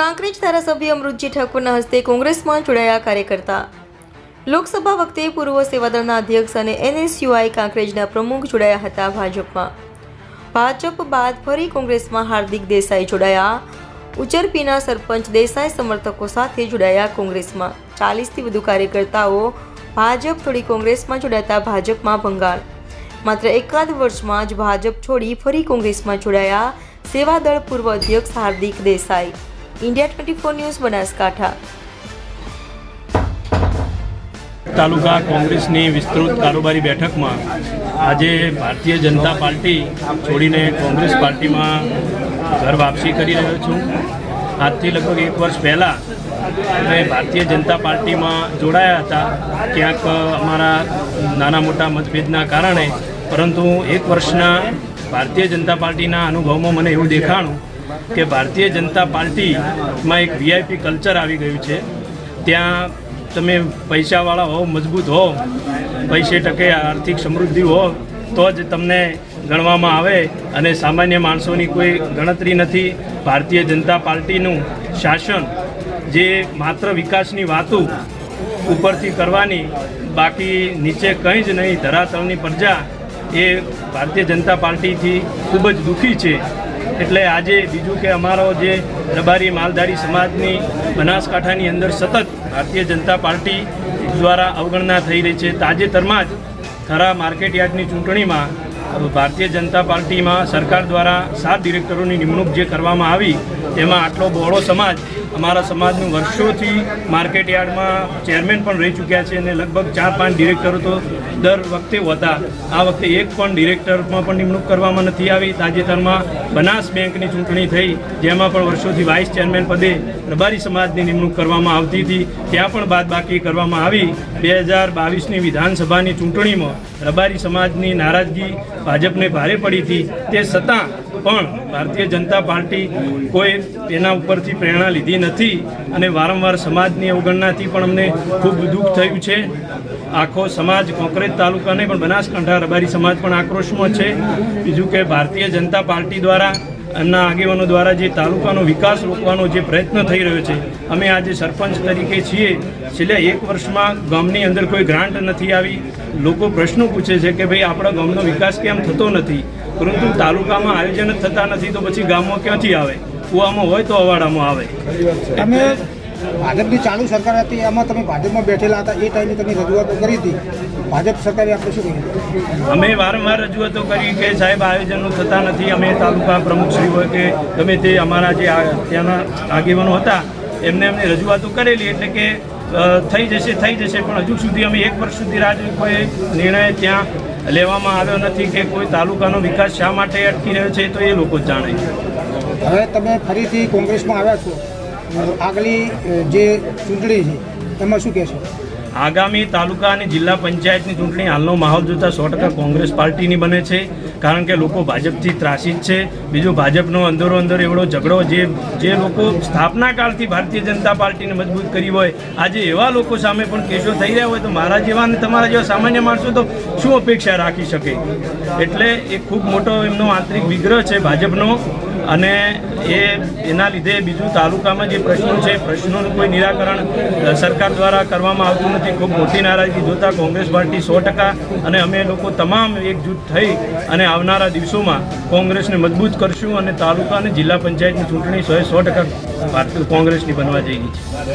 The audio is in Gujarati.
કાંકરેજ ધારાસભ્ય અમૃતજી ઠાકોરના હસ્તે કોંગ્રેસમાં જોડાયા કાર્યકર્તા। લોકસભા વખતે પૂર્વ સેવાદળના અધ્યક્ષ અને NSUI કાંકરેજના પ્રમુખ જોડાયા હતા ભાજપમાં। ભાજપ બાદ ફરી કોંગ્રેસમાં હાર્દિક દેસાઈ જોડાયા। ઉચરપીના સરપંચ દેસાઈ સમર્થકો સાથે જોડાયા કોંગ્રેસમાં। 40થી વધુ કાર્યકર્તાઓ ભાજપ છોડી કોંગ્રેસમાં જોડાતા ભાજપમાં ભંગાર। માત્ર એકાદ વર્ષમાં જ ભાજપ છોડી ફરી કોંગ્રેસમાં જોડાયા સેવાદળ પૂર્વ અધ્યક્ષ હાર્દિક દેસાઈ। India 24 news Banaskantha. तालुका कांग्रेसनी विस्तृत कारोबारी बैठक में आज भारतीय जनता पार्टी छोड़ीने कांग्रेस पार्टी में घर वापसी करी रह्यो छूं। आज थी लगभग एक वर्ष पहला मैं भारतीय जनता पार्टी में जोड़ाया था, क्यांक अमारा नाना मोटा मतभेदना कारणे, परंतु एक वर्षना भारतीय जनता पार्टी अनुभव में मने एवुं देखाणुं कि भारतीय जनता पार्टी में एक VIP कल्चर आवी गयुं छे। त्यां तमे पैसावाळा हो, मजबूत हो, पैसे टके आर्थिक समृद्धि हो तो ज तमने गणवामां आवे अने सामान्य माणसोनी कोई गणतरी नथी। भारतीय जनता पार्टीनुं शासन जे मात्र विकासनी वातो उपरथी करवानी, बाकी नीचे कंई ज नहीं, धरातलनी प्रजा ए भारतीय जनता पार्टी थी खूब ज दुखी छे। એટલે આજે બીજું કે અમારો જે રબારી માલધારી સમાજની બનાસકાંઠાની અંદર સતત ભારતીય જનતા પાર્ટી દ્વારા અવગણના થઈ રહી છે। તાજેતરમાં જ થરા માર્કેટ યાર્ડની ચૂંટણીમાં ભારતીય જનતા પાર્ટીમાં સરકાર દ્વારા 7 ડિરેક્ટરોની નિમણૂક જે કરવામાં આવી તેમાં આટલો બહોળો સમાજ, અમારા સમાજનું વર્ષોથી માર્કેટ યાર્ડમાં ચેરમેન પણ રહી ચૂક્યા છે અને લગભગ 4-5 ડિરેક્ટરો તો દર વખતે હતા। આ વખતે એક પણ ડિરેક્ટરમાં પણ નિમણૂક કરવામાં નથી આવી। તાજેતરમાં બનાસ બેંકની ચૂંટણી થઈ, જેમાં પણ વર્ષોથી વાઇસ ચેરમેન પદે રબારી સમાજની નિમણૂક કરવામાં આવતી હતી, ત્યાં પણ બાદબાકી કરવામાં આવી। 2022ની વિધાનસભાની ચૂંટણીમાં રબારી સમાજની નારાજગી ભાજપને ભારે પડી હતી, તે છતાં પણ ભારતીય જનતા પાર્ટી કોઈ તેના ઉપરથી પ્રેરણા લીધી નથી અને વારંવાર સમાજની અવગણનાથી પણ અમને ખૂબ દુઃખ થયું છે। આખો સમાજ કોંકરેજ તાલુકા નહીં પણ બનાસકાંઠા રબારી સમાજ પણ આક્રોશમાં છે। બીજું કે ભારતીય જનતા પાર્ટી દ્વારા એમના આગેવાનો દ્વારા જે તાલુકાનો વિકાસ રોકવાનો જે પ્રયત્ન થઈ રહ્યો છે, અમે આજે સરપંચ તરીકે છીએ। છેલ્લા એક વર્ષમાં ગામની અંદર કોઈ ગ્રાન્ટ નથી આવી। લોકો પ્રશ્નો પૂછે છે કે ભાઈ આપણા ગામનો વિકાસ કેમ થતો નથી, પરંતુ તાલુકામાં આયોજન જ થતા નથી તો પછી ગામમાં ક્યાંથી આવે? કૂવામાં હોય તો અવાડામાં આવે। તમે ભાજપની ચાલુ સરકાર હતી, એમાં તમે ભાજપમાં બેઠેલા હતા, એ ટાઈમે તમે રજૂઆતો કરી હતી, ભાજપ સરકારે આપણે શું કર્યું? અમે વારંવાર રજૂઆતો કરી કે સાહેબ આયોજનો થતા નથી। અમે તાલુકા પ્રમુખશ્રી હોય કે ગમે તે અમારા જે ત્યાંના આગેવાનો હતા એમને રજૂઆતો કરેલી, એટલે કે થઈ જશે, પણ હજુ સુધી અમે એક વર્ષ સુધી કોઈ નિર્ણય ત્યાં લેવામાં આવ્યો નથી કે કોઈ તાલુકાનો વિકાસ શા માટે અટકી રહ્યો છે, તો એ લોકો જ જાણે। હવે તમે ફરીથી કોંગ્રેસમાં આવ્યા છો, આગલી જે ચૂંટણી છે એમાં શું કહેશો? આગામી તાલુકા અને જિલ્લા પંચાયતની ચૂંટણી હાલનો માહોલ જોતાં 100% કોંગ્રેસ પાર્ટીની બને છે, કારણ કે લોકો ભાજપથી ત્રાસી જ છે। બીજું ભાજપનો અંદરો અંદર એવડો ઝઘડો જે લોકો સ્થાપના કાળથી ભારતીય જનતા પાર્ટીને મજબૂત કરી હોય, આજે એવા લોકો સામે પણ કેસો થઈ રહ્યા હોય તો મારા જેવા અને તમારા જેવા સામાન્ય માણસો તો શું અપેક્ષા રાખી શકે? એટલે એ ખૂબ મોટો એમનો આંતરિક વિગ્રહ છે ભાજપનો, અને એના લીધે બીજું તાલુકામાં જે પ્રશ્નો છે, પ્રશ્નોનું કોઈ નિરાકરણ સરકાર દ્વારા કરવામાં આવતું નથી। ખૂબ મોટી નારાજગી જોતા કોંગ્રેસ પાર્ટી 100% અને અમે લોકો તમામ એકજૂટ થઈ અને આવનારા દિવસોમાં કોંગ્રેસને મજબૂત કરશું અને તાલુકા અને જિલ્લા પંચાયતની ચૂંટણી 100% કોંગ્રેસની બનવા જઈ રહી છે।